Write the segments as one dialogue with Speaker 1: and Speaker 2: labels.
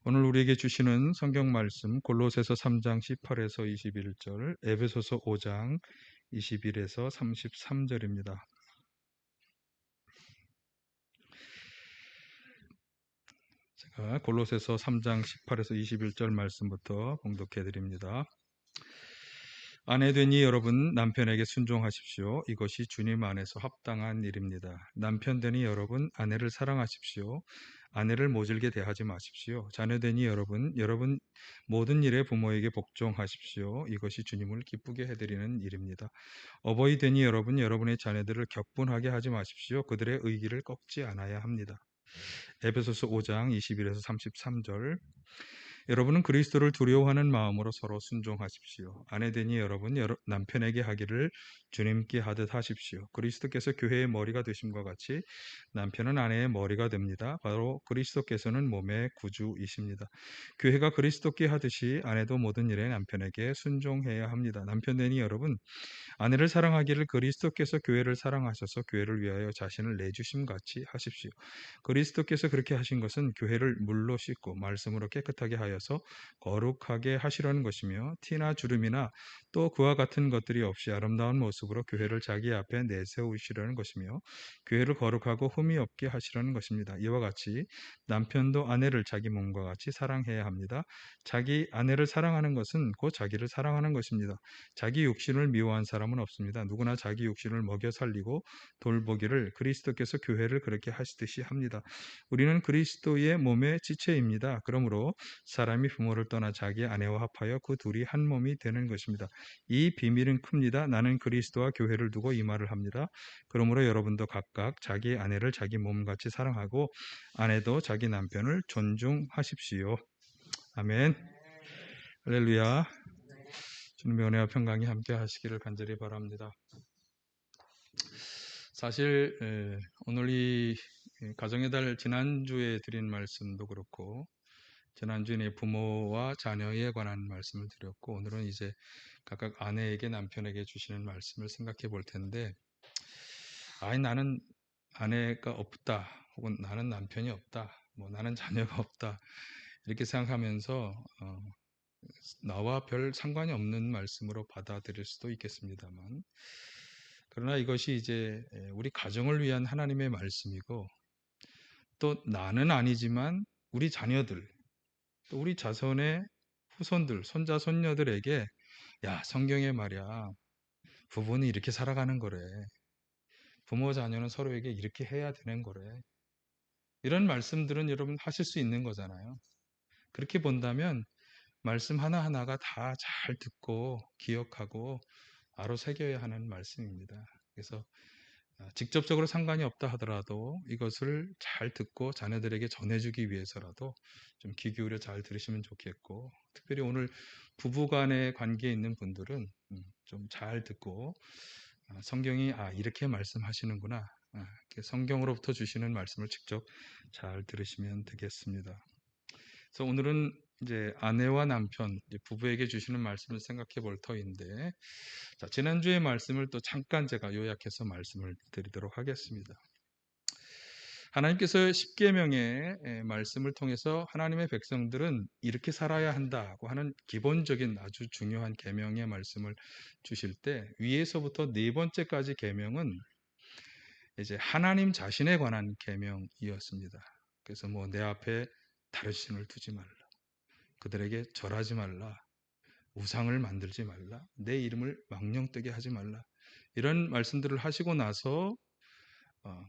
Speaker 1: 오늘 우리에게 주시는 성경 말씀 골로새서 3장 18에서 21절, 에베소서 5장 21에서 33절입니다. 제가 골로새서 3장 18에서 21절 말씀부터 봉독해 드립니다. 아내되니 여러분 남편에게 순종하십시오. 이것이 주님 안에서 합당한 일입니다. 남편되니 여러분 아내를 사랑하십시오. 아내를 모질게 대하지 마십시오. 자녀되니 여러분 모든 일에 부모에게 복종하십시오. 이것이 주님을 기쁘게 해드리는 일입니다. 어버이 되니 여러분의 자녀들을 격분하게 하지 마십시오. 그들의 의기를 꺾지 않아야 합니다. 에베소서 5장 21에서 33절. 여러분은 그리스도를 두려워하는 마음으로 서로 순종하십시오. 아내되니 남편에게 하기를 주님께 하듯 하십시오. 그리스도께서 교회의 머리가 되심과 같이 남편은 아내의 머리가 됩니다. 바로 그리스도께서는 몸의 구주이십니다. 교회가 그리스도께 하듯이 아내도 모든 일에 남편에게 순종해야 합니다. 남편되니 여러분 아내를 사랑하기를 그리스도께서 교회를 사랑하셔서 교회를 위하여 자신을 내주심 같이 하십시오. 그리스도께서 그렇게 하신 것은 교회를 물로 씻고 말씀으로 깨끗하게 하여서 거룩하게 하시려는 것이며 티나 주름이나 또 그와 같은 것들이 없이 아름다운 모습으로 교회를 자기 앞에 내세우시려는 것이며 교회를 거룩하고 흠이 없게 하시려는 것입니다. 이와 같이 남편도 아내를 자기 몸과 같이 사랑해야 합니다. 자기 아내를 사랑하는 것은 곧 자기를 사랑하는 것입니다. 자기 육신을 미워한 사람은 없습니다. 누구나 자기 육신을 먹여 살리고 돌보기를 그리스도께서 교회를 그렇게 하시듯이 합니다. 우리는 그리스도의 몸의 지체입니다. 그러므로 사람이 부모를 떠나 자기 아내와 합하여 그 둘이 한 몸이 되는 것입니다. 이 비밀은 큽니다. 나는 그리스도와 교회를 두고 이 말을 합니다. 그러므로 여러분도 각각 자기 아내를 자기 몸같이 사랑하고 아내도 자기 남편을 존중하십시오. 아멘. 할렐루야. 주님의 은혜와 평강이 함께 하시기를 간절히 바랍니다. 사실 오늘 이 가정의 달 지난주에 드린 말씀도 그렇고 지난주에 부모와 자녀에 관한 말씀을 드렸고 오늘은 이제 각각 아내에게 남편에게 주시는 말씀을 생각해 볼 텐데 나는 아내가 없다 혹은 나는 남편이 없다 뭐 나는 자녀가 없다 이렇게 생각하면서 나와 별 상관이 없는 말씀으로 받아들일 수도 있겠습니다만 그러나 이것이 이제 우리 가정을 위한 하나님의 말씀이고 또 나는 아니지만 우리 자녀들 또 우리 자손의 후손들 손자 손녀들에게 야 성경에 말이야 부부는 이렇게 살아가는 거래 부모 자녀는 서로에게 이렇게 해야 되는 거래 이런 말씀들은 여러분 하실 수 있는 거잖아요. 그렇게 본다면 말씀 하나하나가 다 잘 듣고 기억하고 새겨야 하는 말씀입니다. 그래서 직접적으로 상관이 없다 하더라도 이것을 잘 듣고 자녀들에게 전해주기 위해서라도 좀 귀 기울여 잘 들으시면 좋겠고 특별히 오늘 부부간의 관계에 있는 분들은 좀 잘 듣고 성경이 이렇게 말씀하시는구나 이렇게 성경으로부터 주시는 말씀을 직접 잘 들으시면 되겠습니다. 그래서 오늘은 이제 아내와 남편, 부부에게 주시는 말씀을 생각해 볼 터인데, 자, 지난주의 말씀을 또 잠깐 제가 요약해서 말씀을 드리도록 하겠습니다. 하나님께서 십계명의 말씀을 통해서 하나님의 백성들은 이렇게 살아야 한다고 하는 기본적인 아주 중요한 계명의 말씀을 주실 때 위에서부터 네 번째까지 계명은 이제 하나님 자신에 관한 계명이었습니다. 그래서 뭐 내 앞에 다른 신을 두지 말라. 그들에게 절하지 말라. 우상을 만들지 말라. 내 이름을 망령되게 하지 말라. 이런 말씀들을 하시고 나서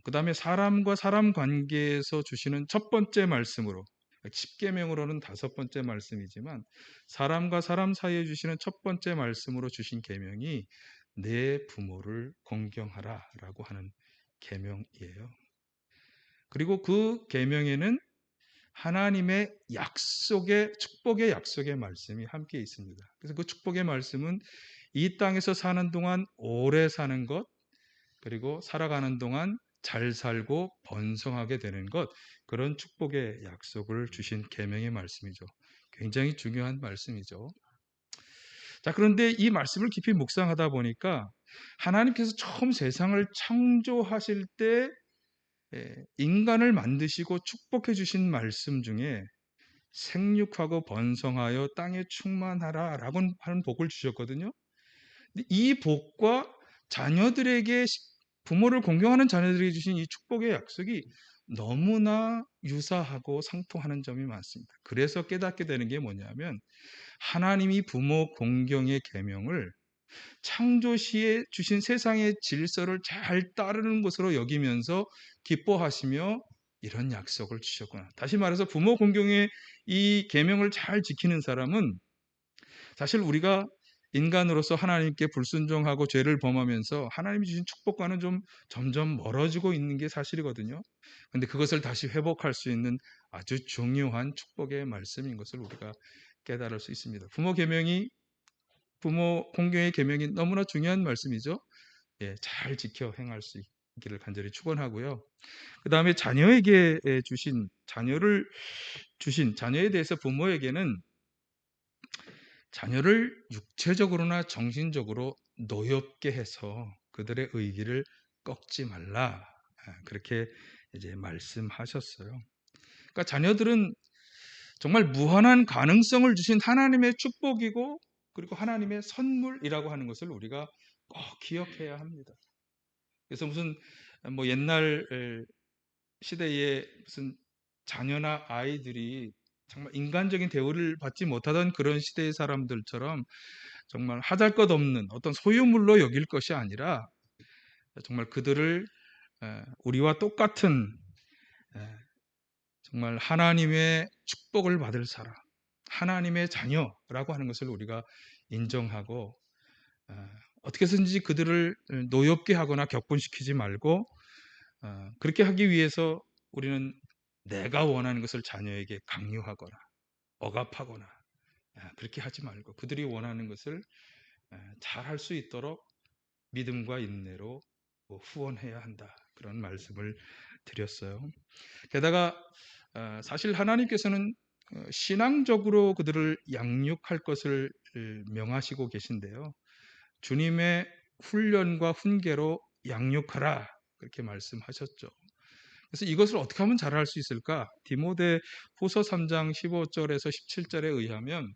Speaker 1: 그 다음에 사람과 사람 관계에서 주시는 첫 번째 말씀으로 10계명으로는 다섯 번째 말씀이지만 사람과 사람 사이에 주시는 첫 번째 말씀으로 주신 계명이 내 부모를 공경하라 라고 하는 계명이에요. 그리고 그 계명에는 하나님의 약속의 축복의 약속의 말씀이 함께 있습니다. 그래서 그 축복의 말씀은 이 땅에서 사는 동안 오래 사는 것 그리고 살아가는 동안 잘 살고 번성하게 되는 것 그런 축복의 약속을 주신 계명의 말씀이죠. 굉장히 중요한 말씀이죠. 자, 그런데 이 말씀을 깊이 묵상하다 보니까 하나님께서 처음 세상을 창조하실 때 인간을 만드시고 축복해 주신 말씀 중에 생육하고 번성하여 땅에 충만하라라고 하는 복을 주셨거든요. 이 복과 자녀들에게 부모를 공경하는 자녀들에게 주신 이 축복의 약속이 너무나 유사하고 상통하는 점이 많습니다. 그래서 깨닫게 되는 게 뭐냐면 하나님이 부모 공경의 계명을 창조시에 주신 세상의 질서를 잘 따르는 것으로 여기면서 기뻐하시며 이런 약속을 주셨구나. 다시 말해서 부모 공경의 이 계명을 잘 지키는 사람은 사실 우리가 인간으로서 하나님께 불순종하고 죄를 범하면서 하나님이 주신 축복과는 좀 점점 멀어지고 있는 게 사실이거든요. 근데 그것을 다시 회복할 수 있는 아주 중요한 축복의 말씀인 것을 우리가 깨달을 수 있습니다. 부모 공경의 계명이 너무나 중요한 말씀이죠. 예, 잘 지켜 행할 수 있기를 간절히 축원하고요. 그 다음에 자녀에게 주신 자녀에 대해서 부모에게는 자녀를 육체적으로나 정신적으로 노엽게 해서 그들의 의기를 꺾지 말라. 그렇게 이제 말씀하셨어요. 그러니까 자녀들은 정말 무한한 가능성을 주신 하나님의 축복이고 그리고 하나님의 선물이라고 하는 것을 우리가 꼭 기억해야 합니다. 그래서 무슨 뭐 옛날 시대에 무슨 자녀나 아이들이 정말 인간적인 대우를 받지 못하던 그런 시대의 사람들처럼 정말 하잘것없는 어떤 소유물로 여길 것이 아니라 정말 그들을 우리와 똑같은 정말 하나님의 축복을 받을 사람, 하나님의 자녀라고 하는 것을 우리가 인정하고 어떻게 해서든지 그들을 노엽게 하거나 격분시키지 말고 그렇게 하기 위해서 우리는 내가 원하는 것을 자녀에게 강요하거나 억압하거나 그렇게 하지 말고 그들이 원하는 것을 잘 할 수 있도록 믿음과 인내로 후원해야 한다. 그런 말씀을 드렸어요. 게다가 사실 하나님께서는 신앙적으로 그들을 양육할 것을 명하시고 계신데요. 주님의 훈련과 훈계로 양육하라 그렇게 말씀하셨죠. 그래서 이것을 어떻게 하면 잘할 수 있을까? 디모데 후서 3장 15절에서 17절에 의하면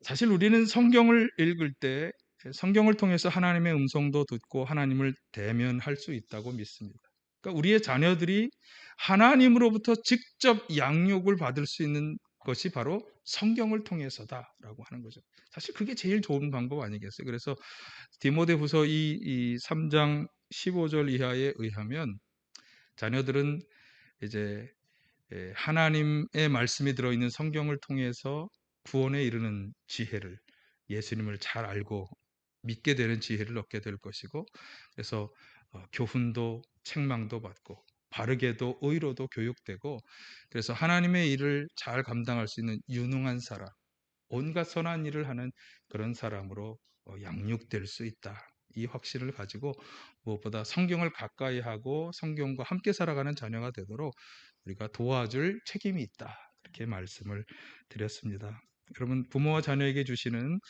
Speaker 1: 사실 우리는 성경을 읽을 때 성경을 통해서 하나님의 음성도 듣고 하나님을 대면할 수 있다고 믿습니다. 그러니까 우리의 자녀들이 하나님으로부터 직접 양육을 받을 수 있는 것이 바로 성경을 통해서다라고 하는 거죠. 사실 그게 제일 좋은 방법 아니겠어요? 그래서 디모데후서 이 3장 15절 이하에 의하면 자녀들은 이제 하나님의 말씀이 들어있는 성경을 통해서 구원에 이르는 지혜를 예수님을 잘 알고 믿게 되는 지혜를 얻게 될 것이고 그래서 교훈도 책망도 받고 바르게도 의로도 교육되고 그래서 하나님의 일을 잘 감당할 수 있는 유능한 사람 온갖 선한 일을 하는 그런 사람으로 양육될 수 있다. 이 확신을 가지고 무엇보다 성경을 가까이 하고 성경과 함께 살아가는 자녀가 되도록 우리가 도와줄 책임이 있다. 이렇게 말씀을 드렸습니다. 여러분 부모와 자녀에게 주시는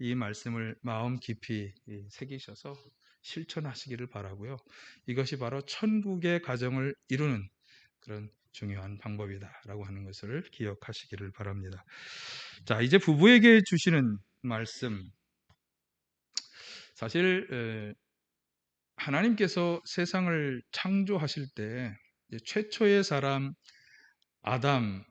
Speaker 1: 이 말씀을 마음 깊이 새기셔서 실천하시기를 바라고요. 이것이 바로 천국의 가정을 이루는 그런 중요한 방법이다라고 하는 것을 기억하시기를 바랍니다. 자, 이제 부부에게 주시는 말씀. 사실 하나님께서 세상을 창조하실 때 최초의 사람 아담과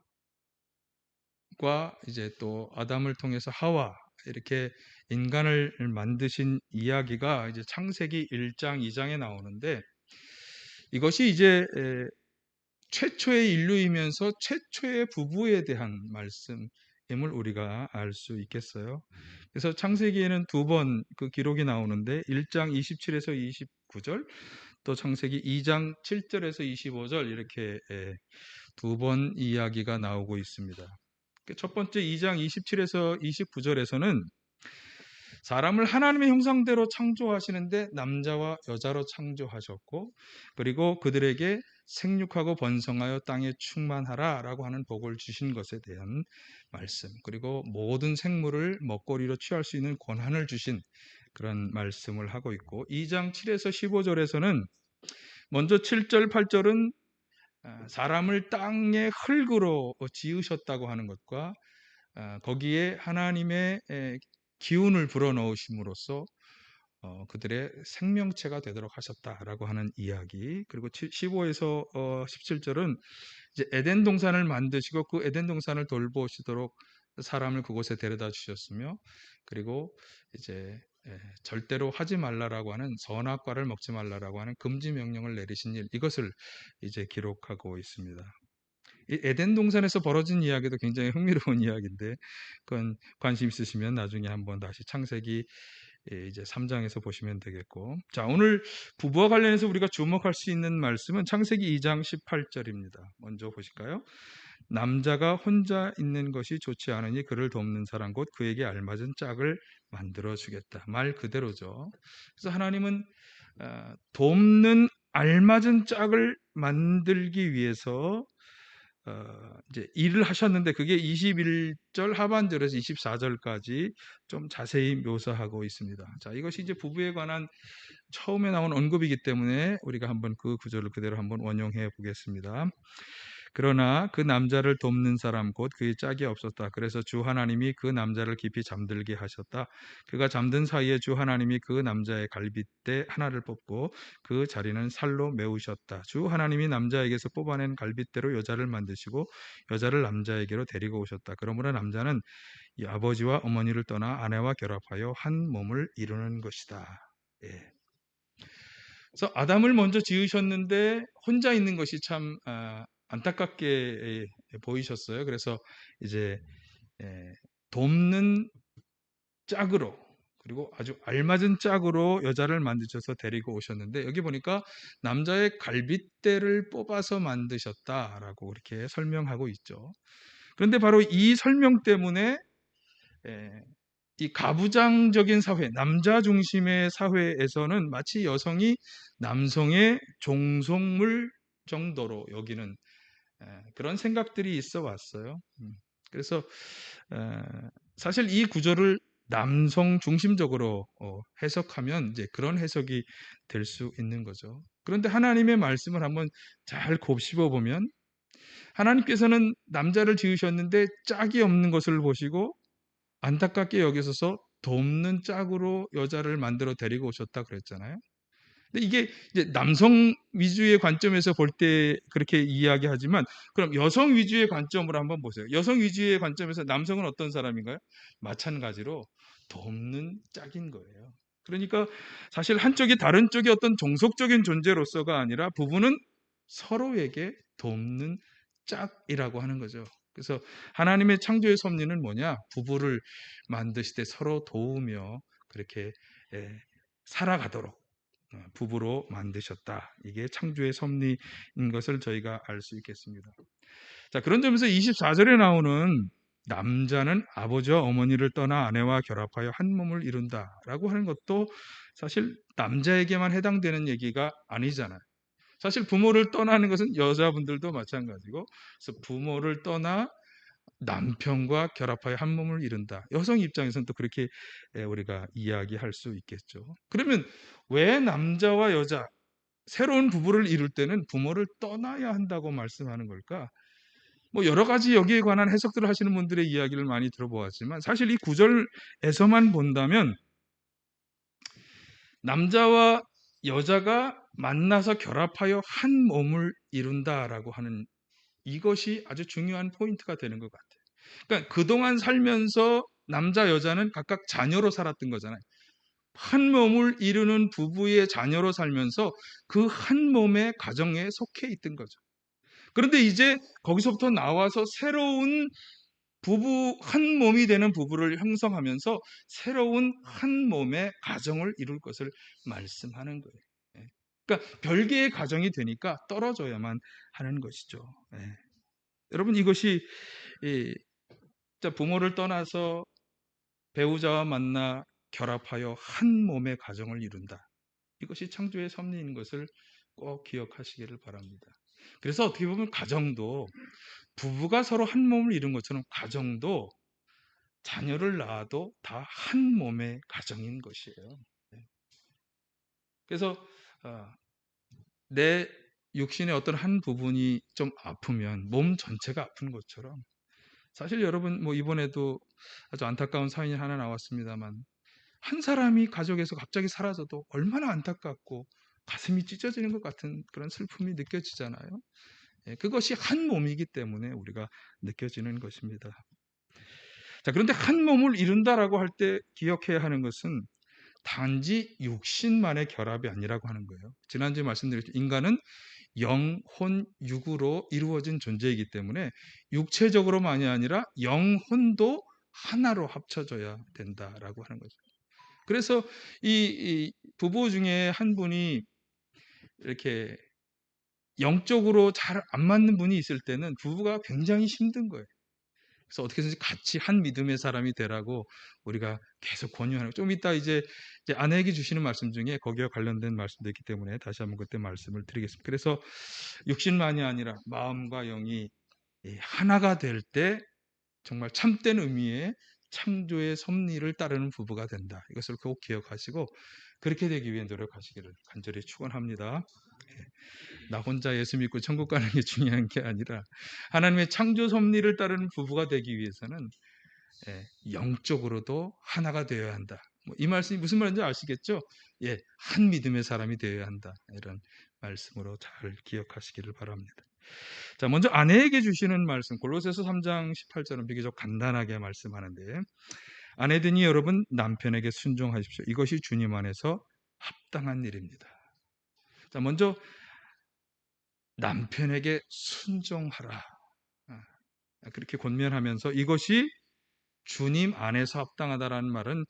Speaker 1: 이제 또 아담을 통해서 하와 이렇게 인간을 만드신 이야기가 이제 창세기 1장, 2장에 나오는데 이것이 이제 최초의 인류이면서 최초의 부부에 대한 말씀임을 우리가 알 수 있겠어요. 그래서 창세기에는 두 번 그 기록이 나오는데 1장 27에서 29절 또 창세기 2장 7절에서 25절 이렇게 두 번 이야기가 나오고 있습니다. 첫 번째 2장 27에서 29절에서는 사람을 하나님의 형상대로 창조하시는데 남자와 여자로 창조하셨고 그리고 그들에게 생육하고 번성하여 땅에 충만하라 라고 하는 복을 주신 것에 대한 말씀 그리고 모든 생물을 먹거리로 취할 수 있는 권한을 주신 그런 말씀을 하고 있고 2장 7에서 15절에서는 먼저 7절 8절은 사람을 땅의 흙으로 지으셨다고 하는 것과 거기에 하나님의 기운을 불어넣으심으로써 그들의 생명체가 되도록 하셨다라고 하는 이야기. 그리고 15에서 17절은 이제 에덴 동산을 만드시고 그 에덴 동산을 돌보시도록 사람을 그곳에 데려다 주셨으며, 그리고 이제 절대로 하지 말라라고 하는, 선악과를 먹지 말라라고 하는 금지 명령을 내리신 일, 이것을 이제 기록하고 있습니다. 이 에덴 동산에서 벌어진 이야기도 굉장히 흥미로운 이야기인데, 그건 관심 있으시면 나중에 한번 다시 창세기 이제 3장에서 보시면 되겠고, 자, 오늘 부부와 관련해서 우리가 주목할 수 있는 말씀은 창세기 2장 18절입니다. 먼저 보실까요? 남자가 혼자 있는 것이 좋지 않으니 그를 돕는 사람 곧 그에게 알맞은 짝을 만들어 주겠다. 말 그대로죠. 그래서 하나님은 돕는 알맞은 짝을 만들기 위해서 이제 일을 하셨는데, 그게 21절 하반절에서 24절까지 좀 자세히 묘사하고 있습니다. 자, 이것이 이제 부부에 관한 처음에 나온 언급이기 때문에 우리가 한번 그 구절을 그대로 한번 원용해 보겠습니다. 그러나 그 남자를 돕는 사람 곧 그의 짝이 없었다. 그래서 주 하나님이 그 남자를 깊이 잠들게 하셨다. 그가 잠든 사이에 주 하나님이 그 남자의 갈빗대 하나를 뽑고 그 자리는 살로 메우셨다. 주 하나님이 남자에게서 뽑아낸 갈빗대로 여자를 만드시고 여자를 남자에게로 데리고 오셨다. 그러므로 남자는 이 아버지와 어머니를 떠나 아내와 결합하여 한 몸을 이루는 것이다. 예. 그래서 아담을 먼저 지으셨는데 혼자 있는 것이 참 안타깝게 보이셨어요. 그래서 이제 돕는 짝으로, 그리고 아주 알맞은 짝으로 여자를 만드셔서 데리고 오셨는데, 여기 보니까 남자의 갈빗대를 뽑아서 만드셨다라고 이렇게 설명하고 있죠. 그런데 바로 이 설명 때문에 이 가부장적인 사회, 남자 중심의 사회에서는 마치 여성이 남성의 종속물 정도로 여기는 그런 생각들이 있어 왔어요. 그래서 사실 이 구절을 남성 중심적으로 해석하면 이제 그런 해석이 될 수 있는 거죠. 그런데 하나님의 말씀을 한번 잘 곱씹어 보면, 하나님께서는 남자를 지으셨는데 짝이 없는 것을 보시고 안타깝게 여기서서 돕는 짝으로 여자를 만들어 데리고 오셨다 그랬잖아요. 근데 이게 이제 남성 위주의 관점에서 볼 때 그렇게 이야기하지만, 그럼 여성 위주의 관점으로 한번 보세요. 여성 위주의 관점에서 남성은 어떤 사람인가요? 마찬가지로 돕는 짝인 거예요. 그러니까 사실 한쪽이 다른 쪽의 어떤 종속적인 존재로서가 아니라 부부는 서로에게 돕는 짝이라고 하는 거죠. 그래서 하나님의 창조의 섭리는 뭐냐? 부부를 만드실 때 서로 도우며 그렇게 살아가도록 부부로 만드셨다. 이게 창조의 섭리인 것을 저희가 알 수 있겠습니다. 자, 그런 점에서 24절에 나오는 남자는 아버지와 어머니를 떠나 아내와 결합하여 한 몸을 이룬다라고 하는 것도 사실 남자에게만 해당되는 얘기가 아니잖아요. 사실 부모를 떠나는 것은 여자분들도 마찬가지고, 그래서 부모를 떠나 남편과 결합하여 한 몸을 이룬다. 여성 입장에서는 또 그렇게 우리가 이야기할 수 있겠죠. 그러면 왜 남자와 여자, 새로운 부부를 이룰 때는 부모를 떠나야 한다고 말씀하는 걸까? 뭐 여러 가지 여기에 관한 해석들을 하시는 분들의 이야기를 많이 들어보았지만, 사실 이 구절에서만 본다면 남자와 여자가 만나서 결합하여 한 몸을 이룬다라고 하는 이것이 아주 중요한 포인트가 되는 것 같아요. 그러니까 그동안 살면서 남자 여자는 각각 자녀로 살았던 거잖아요. 한 몸을 이루는 부부의 자녀로 살면서 그 한 몸의 가정에 속해 있던 거죠. 그런데 이제 거기서부터 나와서 새로운 부부, 한 몸이 되는 부부를 형성하면서 새로운 한 몸의 가정을 이룰 것을 말씀하는 거예요. 예. 그러니까 별개의 가정이 되니까 떨어져야만 하는 것이죠. 예. 여러분, 이것이 부모를 떠나서 배우자와 만나 결합하여 한 몸의 가정을 이룬다. 이것이 창조의 섭리인 것을 꼭 기억하시기를 바랍니다. 그래서 어떻게 보면 가정도, 부부가 서로 한 몸을 이룬 것처럼 가정도 자녀를 낳아도 다 한 몸의 가정인 것이에요. 그래서 내 육신의 어떤 한 부분이 좀 아프면 몸 전체가 아픈 것처럼, 사실 여러분 뭐 이번에도 아주 안타까운 사연이 하나 나왔습니다만, 한 사람이 가족에서 갑자기 사라져도 얼마나 안타깝고 가슴이 찢어지는 것 같은 그런 슬픔이 느껴지잖아요. 예, 그것이 한 몸이기 때문에 우리가 느껴지는 것입니다. 자, 그런데 한 몸을 이룬다라고 할 때 기억해야 하는 것은 단지 육신만의 결합이 아니라고 하는 거예요. 지난주에 말씀드렸죠. 인간은 영, 혼, 육으로 이루어진 존재이기 때문에 육체적으로만이 아니라 영혼도 하나로 합쳐져야 된다라고 하는 거죠. 그래서 이 부부 중에 한 분이 이렇게 영적으로 잘 안 맞는 분이 있을 때는 부부가 굉장히 힘든 거예요. 그래서 어떻게 해서든지 같이 한 믿음의 사람이 되라고 우리가 계속 권유하는, 좀 이따 이제 아내에게 주시는 말씀 중에 거기와 관련된 말씀도 있기 때문에 다시 한번 그때 말씀을 드리겠습니다. 그래서 육신만이 아니라 마음과 영이 하나가 될 때 정말 참된 의미의 창조의 섭리를 따르는 부부가 된다. 이것을 꼭 기억하시고 그렇게 되기 위해 노력하시기를 간절히 축원합니다. 나 혼자 예수 믿고 천국 가는 게 중요한 게 아니라 하나님의 창조 섭리를 따르는 부부가 되기 위해서는 영적으로도 하나가 되어야 한다. 이 말씀이 무슨 말인지 아시겠죠? 예, 한 믿음의 사람이 되어야 한다. 이런 말씀으로 잘 기억하시기를 바랍니다. 자, 먼저 아내에게 주시는 말씀, 골로새서 3장 18절은 비교적 간단하게 말씀하는데, 아내들이 여러분 남편에게 순종하십시오. 이것이 주님 안에서 합당한 일입니다. 자, 먼저 남편에게 순종하라. 그렇게 권면하면서 이것이 주님 안에서 합당하다라는 말은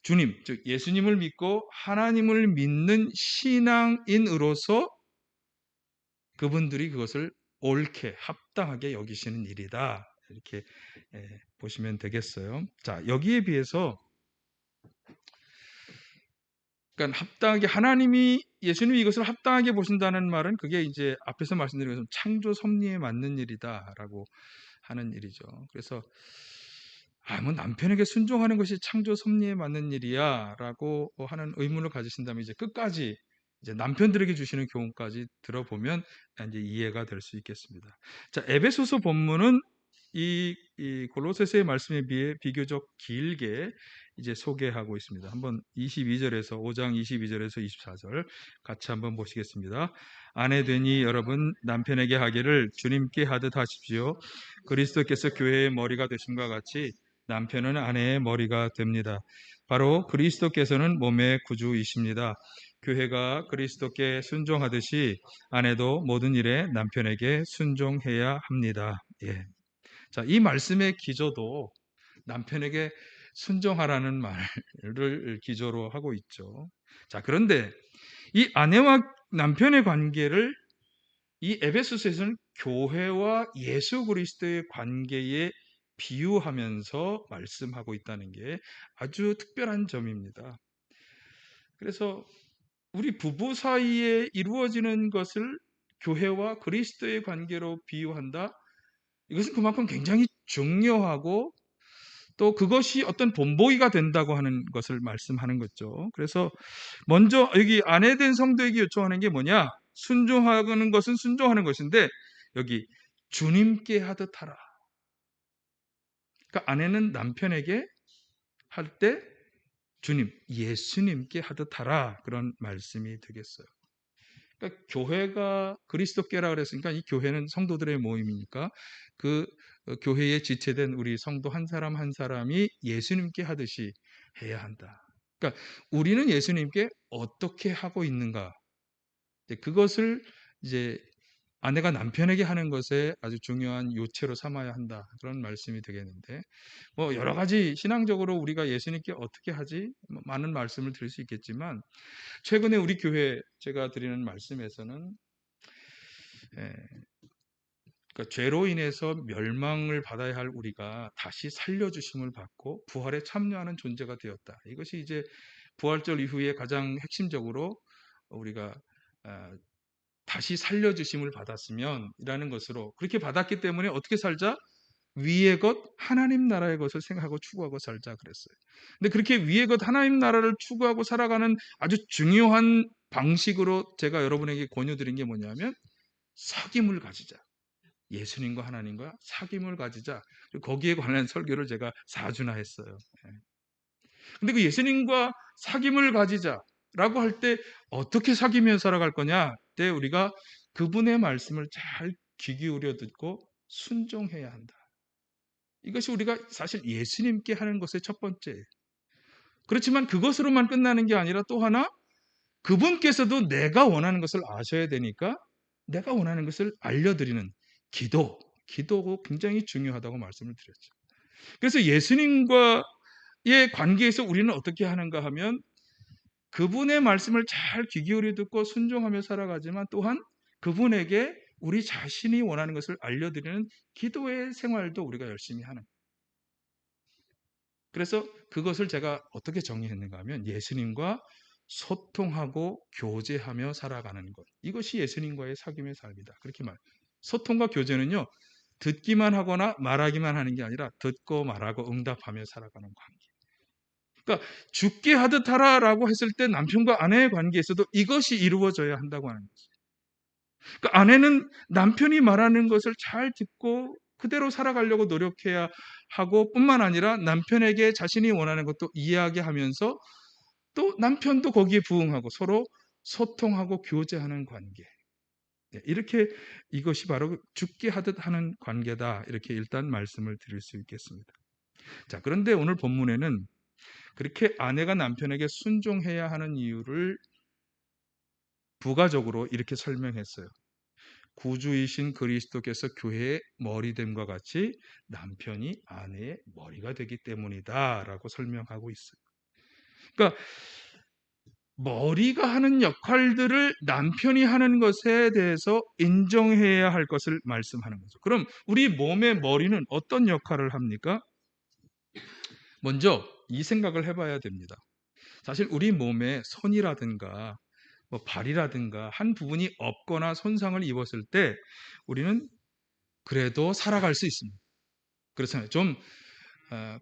Speaker 1: 주님, 즉 예수님을 믿고 하나님을 믿는 신앙인으로서 그분들이 그것을 옳게 합당하게 여기시는 일이다. 이렇게 보시면 되겠어요. 자, 여기에 비해서 그러니까 합당하게 하나님이 예수님이 이것을 합당하게 보신다는 말은 그게 이제 앞에서 말씀드린 것처럼 창조 섭리에 맞는 일이다라고 하는 일이죠. 그래서 뭐 남편에게 순종하는 것이 창조 섭리에 맞는 일이야라고 하는 의문을 가지신다면 이제 끝까지 이제 남편들에게 주시는 교훈까지 들어보면 이제 이해가 될 수 있겠습니다. 자, 에베소서 본문은 이 골로새서의 말씀에 비해 비교적 길게 이제 소개하고 있습니다. 한번 22절에서 5장 22절에서 24절 같이 한번 보시겠습니다. 아내 되니 여러분 남편에게 하기를 주님께 하듯 하십시오. 그리스도께서 교회의 머리가 되심과 같이 남편은 아내의 머리가 됩니다. 바로 그리스도께서는 몸의 구주이십니다. 교회가 그리스도께 순종하듯이 아내도 모든 일에 남편에게 순종해야 합니다. 예. 자, 이 말씀의 기조도 남편에게 순종하라는 말을 기조로 하고 있죠. 자, 그런데 이 아내와 남편의 관계를 이 에베소서에서는 교회와 예수 그리스도의 관계에 비유하면서 말씀하고 있다는 게 아주 특별한 점입니다. 그래서 우리 부부 사이에 이루어지는 것을 교회와 그리스도의 관계로 비유한다. 이것은 그만큼 굉장히 중요하고 또 그것이 어떤 본보기가 된다고 하는 것을 말씀하는 거죠. 그래서 먼저 여기 아내된 성도에게 요청하는 게 뭐냐? 순종하는 것은 순종하는 것인데 여기 주님께 하듯 하라. 그러니까 아내는 남편에게 할 때 주님, 예수님께 하듯 하라. 그런 말씀이 되겠어요. 그러니까 교회가 그리스도께라 그랬으니까 이 교회는 성도들의 모임이니까 그 교회에 지체된 우리 성도 한 사람 한 사람이 예수님께 하듯이 해야 한다. 그러니까 우리는 예수님께 어떻게 하고 있는가? 그것을 이제 아내가 남편에게 하는 것에 아주 중요한 요체로 삼아야 한다. 그런 말씀이 되겠는데, 뭐 여러 가지 신앙적으로 우리가 예수님께 어떻게 하지? 많은 말씀을 드릴 수 있겠지만 최근에 우리 교회 제가 드리는 말씀에서는 그러니까 죄로 인해서 멸망을 받아야 할 우리가 다시 살려주심을 받고 부활에 참여하는 존재가 되었다. 이것이 이제 부활절 이후에 가장 핵심적으로 우리가 다시 살려주심을 받았으면 이라는 것으로 그렇게 받았기 때문에 어떻게 살자? 위의 것 하나님 나라의 것을 생각하고 추구하고 살자 그랬어요. 근데 그렇게 위의 것 하나님 나라를 추구하고 살아가는 아주 중요한 방식으로 제가 여러분에게 권유드린 게 뭐냐면 사귐을 가지자. 예수님과 하나님과 사귐을 가지자. 거기에 관한 설교를 제가 4주나 했어요. 예. 근데 그 예수님과 사귐을 가지자라고 할 때 어떻게 사귀며 살아갈 거냐? 때 우리가 그분의 말씀을 잘 귀 기울여 듣고 순종해야 한다. 이것이 우리가 사실 예수님께 하는 것의 첫 번째예요. 그렇지만 그것으로만 끝나는 게 아니라 또 하나 그분께서도 내가 원하는 것을 아셔야 되니까 내가 원하는 것을 알려드리는 기도가 굉장히 중요하다고 말씀을 드렸죠. 그래서 예수님과의 관계에서 우리는 어떻게 하는가 하면 그분의 말씀을 잘 귀 기울여 듣고 순종하며 살아가지만 또한 그분에게 우리 자신이 원하는 것을 알려드리는 기도의 생활도 우리가 열심히 하는 거예요. 그래서 그것을 제가 어떻게 정의했는가 하면 예수님과 소통하고 교제하며 살아가는 것. 이것이 예수님과의 사귐의 삶이다. 그렇게 소통과 교제는요. 듣기만 하거나 말하기만 하는 게 아니라 듣고 말하고 응답하며 살아가는 관계. 그러니까 죽게 하듯 하라라고 했을 때 남편과 아내의 관계에서도 이것이 이루어져야 한다고 하는 거죠. 그러니까 아내는 남편이 말하는 것을 잘 듣고 그대로 살아가려고 노력해야 하고 뿐만 아니라 남편에게 자신이 원하는 것도 이야기하면서 또 남편도 거기에 부응하고 서로 소통하고 교제하는 관계. 이렇게 이것이 바로 죽게 하듯 하는 관계다. 이렇게 일단 말씀을 드릴 수 있겠습니다. 자, 그런데 오늘 본문에는 그렇게 아내가 남편에게 순종해야 하는 이유를 부가적으로 이렇게 설명했어요. 구주이신 그리스도께서 교회의 머리됨과 같이 남편이 아내의 머리가 되기 때문이다라고 설명하고 있어요. 그러니까 머리가 하는 역할들을 남편이 하는 것에 대해서 인정해야 할 것을 말씀하는 거죠. 그럼 우리 몸의 머리는 어떤 역할을 합니까? 먼저 이 생각을 해봐야 됩니다. 사실 우리 몸에 손이라든가 뭐 발이라든가 한 부분이 없거나 손상을 입었을 때 우리는 그래도 살아갈 수 있습니다. 그렇잖아요. 좀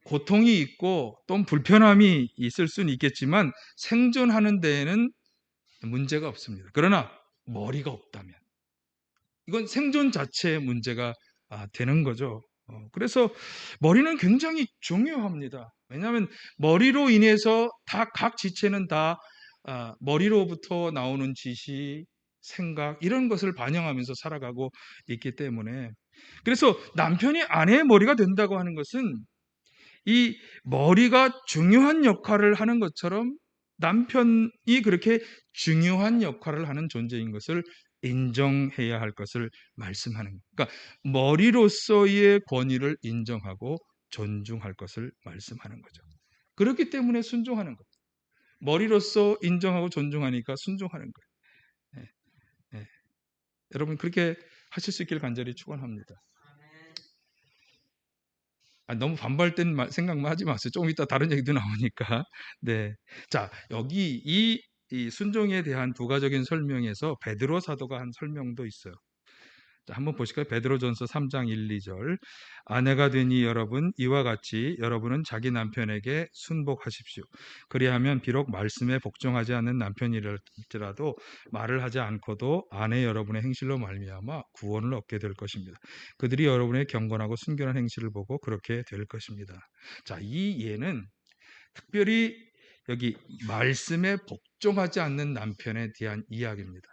Speaker 1: 고통이 있고 또 불편함이 있을 수는 있겠지만 생존하는 데에는 문제가 없습니다. 그러나 머리가 없다면 이건 생존 자체의 문제가 되는 거죠. 그래서 머리는 굉장히 중요합니다. 왜냐하면 머리로 인해서 각 지체는 다 머리로부터 나오는 지시, 생각 이런 것을 반영하면서 살아가고 있기 때문에 그래서 남편이 아내의 머리가 된다고 하는 것은 이 머리가 중요한 역할을 하는 것처럼 남편이 그렇게 중요한 역할을 하는 존재인 것을 인정해야 할 것을 말씀하는 거예요. 그러니까 머리로서의 권위를 인정하고 존중할 것을 말씀하는 거죠. 그렇기 때문에 순종하는 거예요. 머리로서 인정하고 존중하니까 순종하는 거예요. 예, 예. 여러분 그렇게 하실 수 있길 간절히 축원합니다. 너무 반발된 생각만 하지 마세요. 조금 이따 다른 얘기도 나오니까. 네. 자, 여기 이 순종에 대한 부가적인 설명에서 베드로 사도가 한 설명도 있어요. 자, 한번 보실까요? 베드로전서 3장 1, 2절. 아내가 되니 여러분 이와 같이 여러분은 자기 남편에게 순복하십시오. 그리하면 비록 말씀에 복종하지 않는 남편이랄지라도 말을 하지 않고도 아내 여러분의 행실로 말미암아 구원을 얻게 될 것입니다. 그들이 여러분의 경건하고 순결한 행실을 보고 그렇게 될 것입니다. 자, 이 예는 특별히 여기 말씀에 복종하지 않는 남편에 대한 이야기입니다.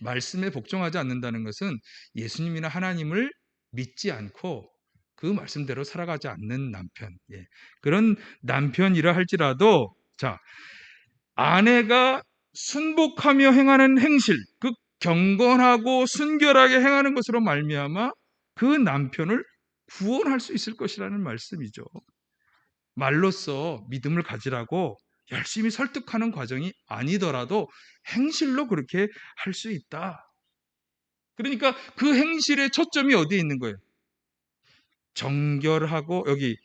Speaker 1: 말씀에 복종하지 않는다는 것은 예수님이나 하나님을 믿지 않고 그 말씀대로 살아가지 않는 남편. 예. 그런 남편이라 할지라도 자, 아내가 순복하며 행하는 행실, 그 경건하고 순결하게 행하는 것으로 말미암아 그 남편을 구원할 수 있을 것이라는 말씀이죠. 말로써 믿음을 가지라고 열심히 설득하는 과정이 아니더라도 행실로 그렇게 할 수 있다. 그러니까 그 행실의 초점이 어디에 있는 거예요? 정결하고 여기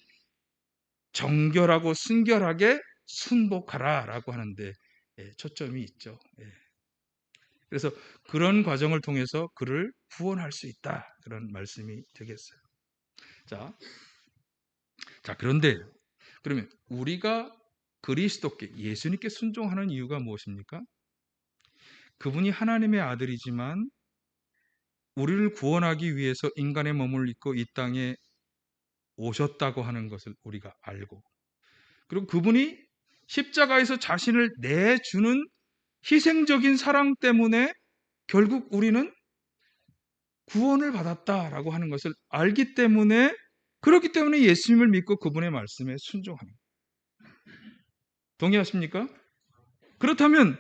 Speaker 1: 정결하고 순결하게 순복하라라고 하는데 초점이 있죠. 그래서 그런 과정을 통해서 그를 구원할 수 있다. 그런 말씀이 되겠어요. 자, 그런데 그러면 우리가 그리스도께 예수님께 순종하는 이유가 무엇입니까? 그분이 하나님의 아들이지만 우리를 구원하기 위해서 인간의 몸을 입고 이 땅에 오셨다고 하는 것을 우리가 알고, 그리고 그분이 십자가에서 자신을 내주는 희생적인 사랑 때문에 결국 우리는 구원을 받았다라고 하는 것을 알기 때문에, 그렇기 때문에 예수님을 믿고 그분의 말씀에 순종하는 거예요. 동의하십니까? 그렇다면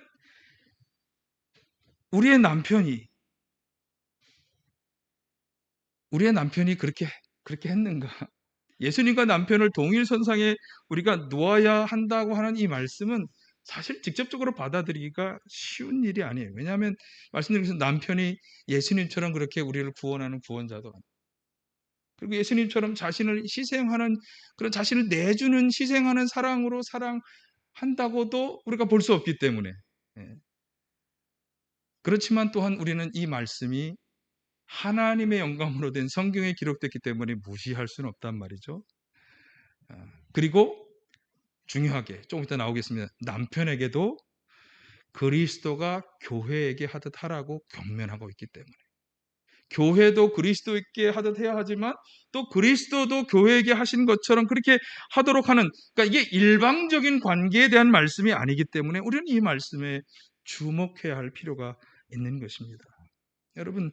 Speaker 1: 우리의 남편이 그렇게 했는가? 예수님과 남편을 동일 선상에 우리가 놓아야 한다고 하는 이 말씀은 사실 직접적으로 받아들이기가 쉬운 일이 아니에요. 왜냐하면 말씀드린 것은 남편이 예수님처럼 그렇게 우리를 구원하는 구원자도 아니에요. 그리고 예수님처럼 자신을 희생하는, 그런 자신을 내주는 희생하는 사랑으로 사랑한다고도 우리가 볼 수 없기 때문에, 예. 그렇지만 또한 우리는 이 말씀이 하나님의 영감으로 된 성경에 기록됐기 때문에 무시할 수는 없단 말이죠. 그리고 중요하게 조금 이따 나오겠습니다. 남편에게도 그리스도가 교회에게 하듯 하라고 경면하고 있기 때문에, 교회도 그리스도에게 하듯 해야 하지만 또 그리스도도 교회에게 하신 것처럼 그렇게 하도록 하는, 그러니까 이게 일방적인 관계에 대한 말씀이 아니기 때문에 우리는 이 말씀에 주목해야 할 필요가 있는 것입니다. 여러분,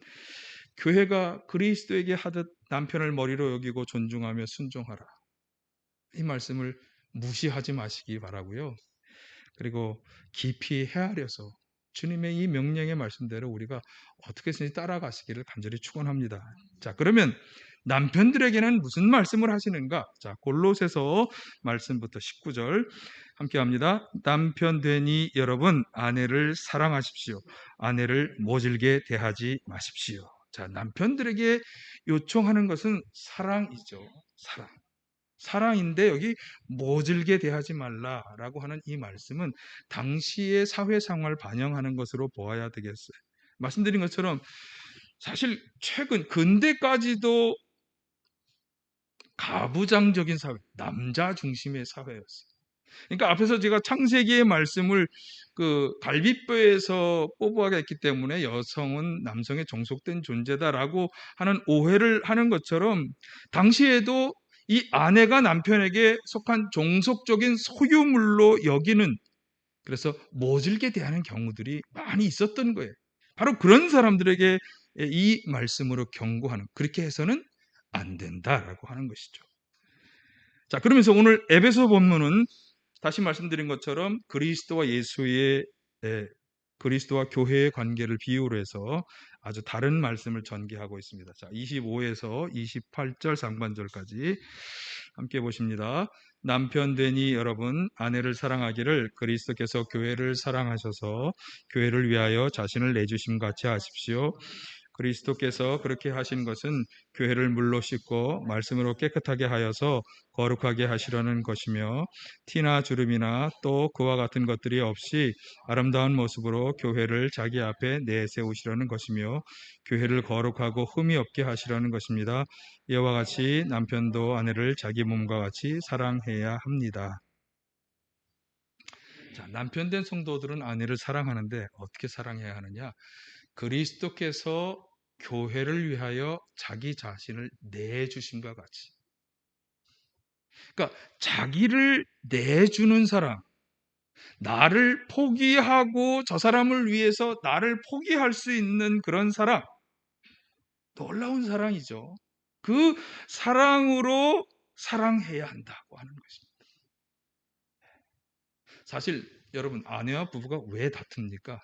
Speaker 1: 교회가 그리스도에게 하듯 남편을 머리로 여기고 존중하며 순종하라, 이 말씀을 무시하지 마시기 바라고요. 그리고 깊이 헤아려서 주님의 이 명령의 말씀대로 우리가 어떻게 해서든지 따라가시기를 간절히 축원합니다. 자, 그러면 남편들에게는 무슨 말씀을 하시는가? 자, 골로새서 말씀부터 19절 함께 합니다. 남편 되니 여러분 아내를 사랑하십시오. 아내를 모질게 대하지 마십시오. 자, 남편들에게 요청하는 것은 사랑이죠. 사랑인데 여기 모질게 대하지 말라라고 하는 이 말씀은 당시의 사회 상황을 반영하는 것으로 보아야 되겠어요. 말씀드린 것처럼 사실 최근 근대까지도 가부장적인 사회, 남자 중심의 사회였어요. 그러니까 앞에서 제가 창세기의 말씀을 그 갈빗뼈에서 뽑아냈기 때문에 여성은 남성에 종속된 존재다라고 하는 오해를 하는 것처럼, 당시에도 이 아내가 남편에게 속한 종속적인 소유물로 여기는, 그래서 모질게 대하는 경우들이 많이 있었던 거예요. 바로 그런 사람들에게 이 말씀으로 경고하는, 그렇게 해서는 안 된다라고 하는 것이죠. 자, 그러면서 오늘 에베소 본문은 다시 말씀드린 것처럼 그리스도와 교회의 관계를 비유로 해서 아주 다른 말씀을 전개하고 있습니다. 자, 25에서 28절 상반절까지 함께 보십니다. 남편 되니 여러분 아내를 사랑하기를 그리스도께서 교회를 사랑하셔서 교회를 위하여 자신을 내주심 같이 하십시오. 그리스도께서 그렇게 하신 것은 교회를 물로 씻고 말씀으로 깨끗하게 하여서 거룩하게 하시려는 것이며, 티나 주름이나 또 그와 같은 것들이 없이 아름다운 모습으로 교회를 자기 앞에 내세우시려는 것이며, 교회를 거룩하고 흠이 없게 하시려는 것입니다. 이와 같이 남편도 아내를 자기 몸과 같이 사랑해야 합니다. 자, 남편 된 성도들은 아내를 사랑하는데 어떻게 사랑해야 하느냐? 그리스도께서 교회를 위하여 자기 자신을 내주신과 같이. 그러니까 자기를 내주는 사람, 나를 포기하고 저 사람을 위해서 나를 포기할 수 있는 그런 사랑, 놀라운 사랑이죠. 그 사랑으로 사랑해야 한다고 하는 것입니다. 사실 여러분, 아내와 부부가 왜 다툽니까?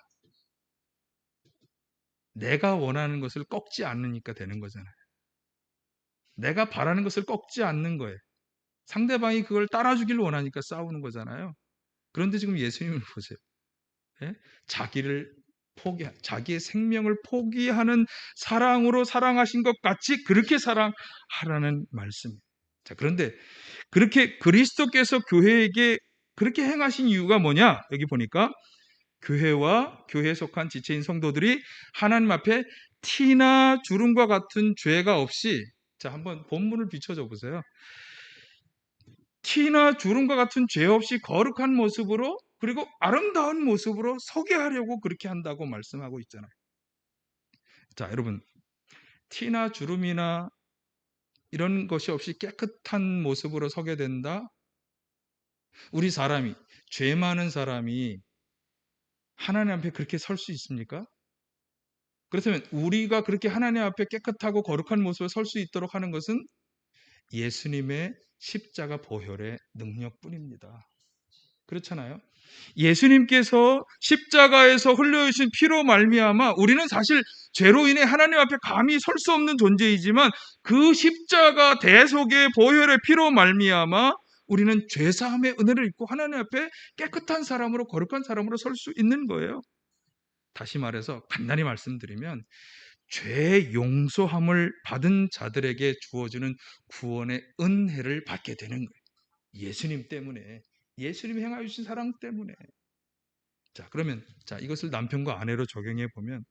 Speaker 1: 내가 원하는 것을 꺾지 않으니까 되는 거잖아요. 내가 바라는 것을 꺾지 않는 거예요. 상대방이 그걸 따라주기를 원하니까 싸우는 거잖아요. 그런데 지금 예수님을 보세요. 예? 자기의 생명을 포기하는 사랑으로 사랑하신 것 같이 그렇게 사랑하라는 말씀이에요. 자, 그런데 그렇게 그리스도께서 교회에게 그렇게 행하신 이유가 뭐냐? 여기 보니까 교회와 교회에 속한 지체인 성도들이 하나님 앞에 티나 주름과 같은 죄가 없이, 자, 한번 본문을 비춰줘 보세요. 티나 주름과 같은 죄 없이 거룩한 모습으로 그리고 아름다운 모습으로 서게 하려고 그렇게 한다고 말씀하고 있잖아요. 자, 여러분, 티나 주름이나 이런 것이 없이 깨끗한 모습으로 서게 된다? 우리 사람이, 죄 많은 사람이 하나님 앞에 그렇게 설 수 있습니까? 그렇다면 우리가 그렇게 하나님 앞에 깨끗하고 거룩한 모습으로 설 수 있도록 하는 것은 예수님의 십자가 보혈의 능력뿐입니다. 그렇잖아요. 예수님께서 십자가에서 흘려주신 피로 말미암아 우리는 사실 죄로 인해 하나님 앞에 감히 설 수 없는 존재이지만 그 십자가 대속의 보혈의 피로 말미암아 우리는 죄사함의 은혜를 입고 하나님 앞에 깨끗한 사람으로 거룩한 사람으로 설 수 있는 거예요. 다시 말해서 간단히 말씀드리면 죄 용서함을 받은 자들에게 주어지는 구원의 은혜를 받게 되는 거예요. 예수님 때문에, 예수님이 행하여 주신 사랑 때문에. 자, 그러면 이것을 남편과 아내로 적용해 보면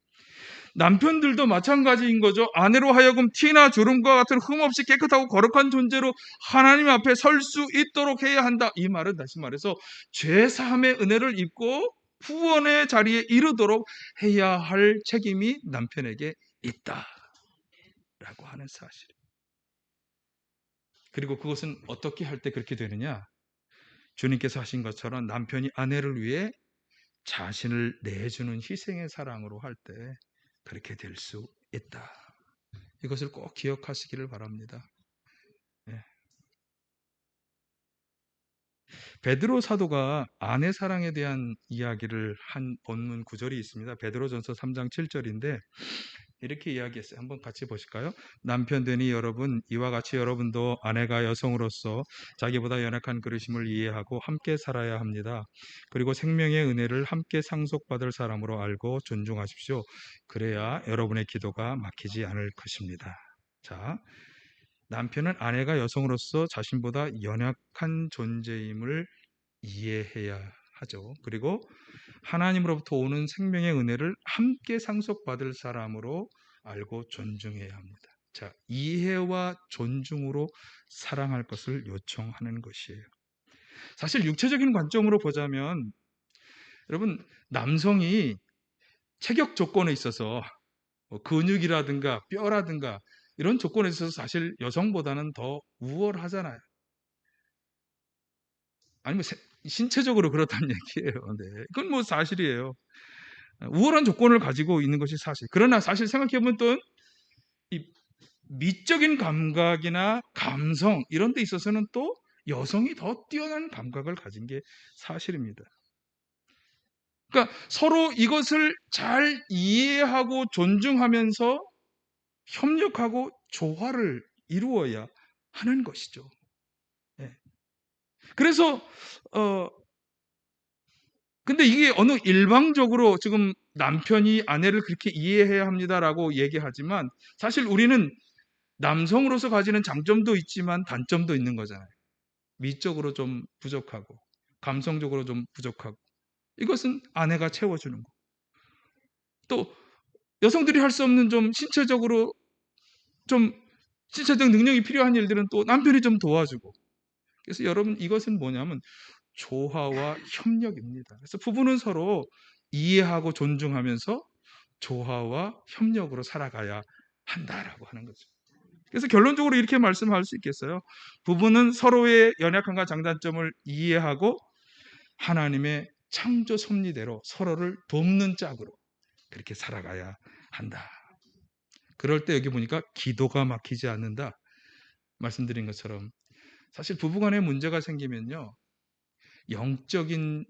Speaker 1: 남편들도 마찬가지인 거죠. 아내로 하여금 티나 주름과 같은 흠없이 깨끗하고 거룩한 존재로 하나님 앞에 설 수 있도록 해야 한다. 이 말은 다시 말해서 죄 사함의 은혜를 입고 후원의 자리에 이르도록 해야 할 책임이 남편에게 있다라고 하는 사실. 그리고 그것은 어떻게 할 때 그렇게 되느냐? 주님께서 하신 것처럼 남편이 아내를 위해 자신을 내주는 희생의 사랑으로 할 때 그렇게 될 수 있다. 이것을 꼭 기억하시기를 바랍니다. 예. 베드로 사도가 아내 사랑에 대한 이야기를 한 본문 구절이 있습니다. 베드로전서 3장 7절인데 이렇게 이야기했어요. 한번 같이 보실까요? 남편 되니 여러분, 이와 같이 여러분도 아내가 여성으로서 자기보다 연약한 그릇임을 이해하고 함께 살아야 합니다. 그리고 생명의 은혜를 함께 상속받을 사람으로 알고 존중하십시오. 그래야 여러분의 기도가 막히지 않을 것입니다. 자, 남편은 아내가 여성으로서 자신보다 연약한 존재임을 이해해야 하죠. 그리고 하나님으로부터 오는 생명의 은혜를 함께 상속받을 사람으로 알고 존중해야 합니다. 자, 이해와 존중으로 사랑할 것을 요청하는 것이에요. 사실 육체적인 관점으로 보자면 여러분, 남성이 체격 조건에 있어서 근육이라든가 뼈라든가 이런 조건에 있어서 사실 여성보다는 더 우월하잖아요. 아니면 신체적으로 그렇다는 얘기예요. 네. 그건 뭐 사실이에요. 우월한 조건을 가지고 있는 것이 사실. 그러나 사실 생각해보면 또 이 미적인 감각이나 감성 이런 데 있어서는 또 여성이 더 뛰어난 감각을 가진 게 사실입니다. 그러니까 서로 이것을 잘 이해하고 존중하면서 협력하고 조화를 이루어야 하는 것이죠. 예. 그래서 근데 이게 어느 일방적으로 지금 남편이 아내를 그렇게 이해해야 합니다라고 얘기하지만 사실 우리는 남성으로서 가지는 장점도 있지만 단점도 있는 거잖아요. 미적으로 좀 부족하고 감성적으로 좀 부족하고 이것은 아내가 채워주는 거. 또 여성들이 할 수 없는 좀 신체적으로 좀 신체적 능력이 필요한 일들은 또 남편이 좀 도와주고. 그래서 여러분 이것은 뭐냐면 조화와 협력입니다. 그래서 부부는 서로 이해하고 존중하면서 조화와 협력으로 살아가야 한다라고 하는 거죠. 그래서 결론적으로 이렇게 말씀할 수 있겠어요. 부부는 서로의 연약함과 장단점을 이해하고 하나님의 창조 섭리대로 서로를 돕는 짝으로 그렇게 살아가야 한다. 그럴 때 여기 보니까 기도가 막히지 않는다. 말씀드린 것처럼 사실 부부간에 문제가 생기면요. 영적인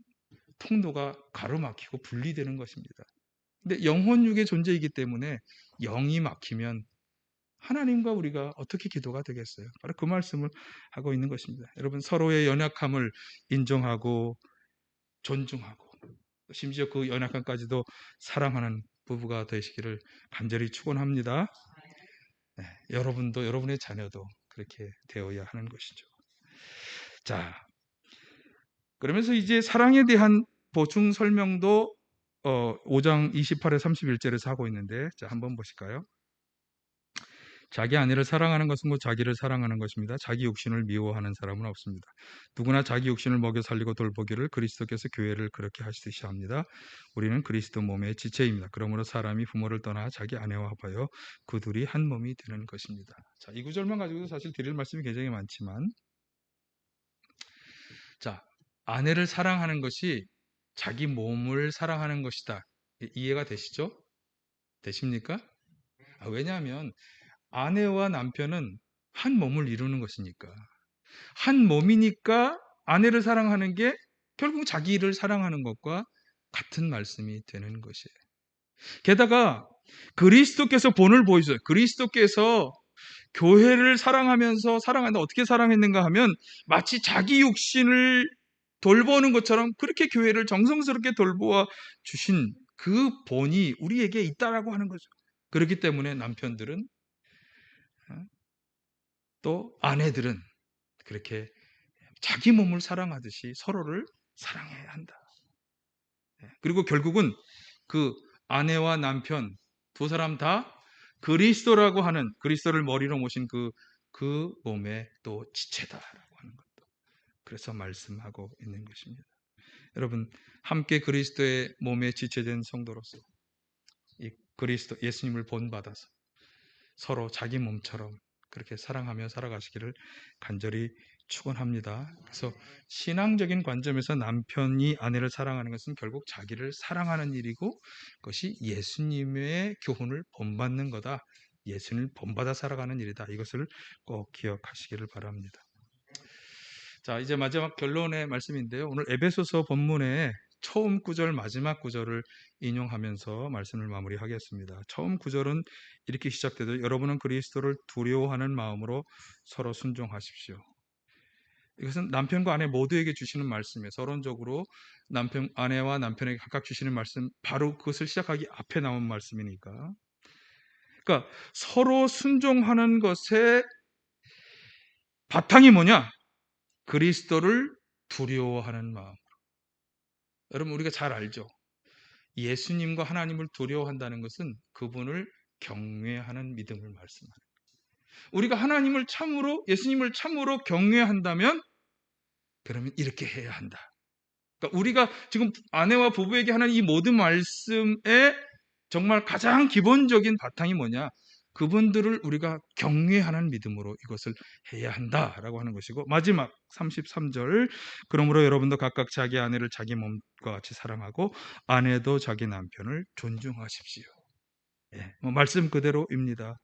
Speaker 1: 통로가 가로막히고 분리되는 것입니다. 근데 영혼육의 존재이기 때문에 영이 막히면 하나님과 우리가 어떻게 기도가 되겠어요? 바로 그 말씀을 하고 있는 것입니다. 여러분 서로의 연약함을 인정하고 존중하고 심지어 그 연약함까지도 사랑하는 부부가 되시기를 간절히 축원합니다. 네, 여러분도 여러분의 자녀도 그렇게 되어야 하는 것이죠. 자, 그러면서 이제 사랑에 대한 보충 설명도 5장 28에 31절에서 하고 있는데 자, 한번 보실까요? 자기 아내를 사랑하는 것은 곧 자기를 사랑하는 것입니다. 자기 육신을 미워하는 사람은 없습니다. 누구나 자기 육신을 먹여 살리고 돌보기를 그리스도께서 교회를 그렇게 하시듯이 합니다. 우리는 그리스도 몸의 지체입니다. 그러므로 사람이 부모를 떠나 자기 아내와 합하여 그 둘이 한 몸이 되는 것입니다. 자, 이 구절만 가지고도 사실 드릴 말씀이 굉장히 많지만, 자, 아내를 사랑하는 것이 자기 몸을 사랑하는 것이다. 이해가 되시죠? 되십니까? 왜냐하면 아내와 남편은 한 몸을 이루는 것이니까. 한 몸이니까 아내를 사랑하는 게 결국 자기를 사랑하는 것과 같은 말씀이 되는 것이에요. 게다가 그리스도께서 본을 보이셔요. 그리스도께서 교회를 사랑하면서 사랑한다. 어떻게 사랑했는가 하면 마치 자기 육신을 돌보는 것처럼 그렇게 교회를 정성스럽게 돌보아 주신 그 본이 우리에게 있다라고 하는 거죠. 그렇기 때문에 남편들은, 또 아내들은 그렇게 자기 몸을 사랑하듯이 서로를 사랑해야 한다. 그리고 결국은 그 아내와 남편 두 사람 다 그리스도라고 하는, 그리스도를 머리로 모신 그 몸의 또 지체다라고 하는 것도 그래서 말씀하고 있는 것입니다. 여러분, 함께 그리스도의 몸에 지체된 성도로서 이 그리스도 예수님을 본받아서 서로 자기 몸처럼 그렇게 사랑하며 살아가시기를 간절히 축원합니다. 그래서 신앙적인 관점에서 남편이 아내를 사랑하는 것은 결국 자기를 사랑하는 일이고, 그것이 예수님의 교훈을 본받는 거다. 예수님을 본받아 살아가는 일이다. 이것을 꼭 기억하시기를 바랍니다. 자, 이제 마지막 결론의 말씀인데요. 오늘 에베소서 본문의 처음 구절, 마지막 구절을 인용하면서 말씀을 마무리하겠습니다. 처음 구절은 이렇게 시작되죠. 여러분은 그리스도를 두려워하는 마음으로 서로 순종하십시오. 이것은 남편과 아내 모두에게 주시는 말씀이에요. 서론적으로 아내와 남편에게 각각 주시는 말씀, 바로 그것을 시작하기 앞에 나온 말씀이니까. 그러니까 서로 순종하는 것의 바탕이 뭐냐? 그리스도를 두려워하는 마음. 여러분, 우리가 잘 알죠? 예수님과 하나님을 두려워한다는 것은 그분을 경외하는 믿음을 말씀합니다. 우리가 하나님을 참으로, 예수님을 참으로 경외한다면 그러면 이렇게 해야 한다. 그러니까 우리가 지금 아내와 부부에게 하는 이 모든 말씀의 정말 가장 기본적인 바탕이 뭐냐? 그분들을 우리가 경외하는 믿음으로 이것을 해야 한다라고 하는 것이고, 마지막 33절, 그러므로 여러분도 각각 자기 아내를 자기 몸과 같이 사랑하고 아내도 자기 남편을 존중하십시오. 말씀 그대로입니다.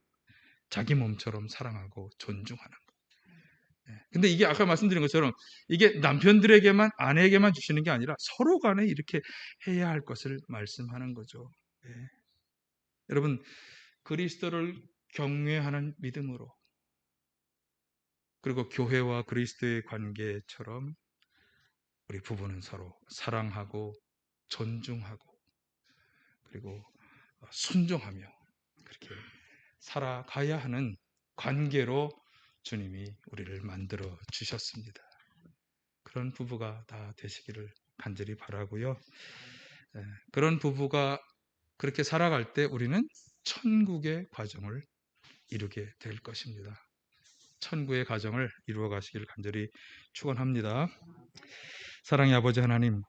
Speaker 1: 자기 몸처럼 사랑하고 존중하는 것. 근데 이게 아까 말씀드린 것처럼 이게 남편들에게만, 아내에게만 주시는 게 아니라 서로 간에 이렇게 해야 할 것을 말씀하는 거죠. 여러분, 그리스도를 경외하는 믿음으로, 그리고 교회와 그리스도의 관계처럼 우리 부부는 서로 사랑하고 존중하고 그리고 순종하며 그렇게 살아가야 하는 관계로 주님이 우리를 만들어 주셨습니다. 그런 부부가 다 되시기를 간절히 바라고요. 그런 부부가 그렇게 살아갈 때 우리는 천국의 과정을 이루게 될 것입니다. 천국의 가정을 이루어 가시기를 간절히 축원합니다. 사랑의 아버지 하나님,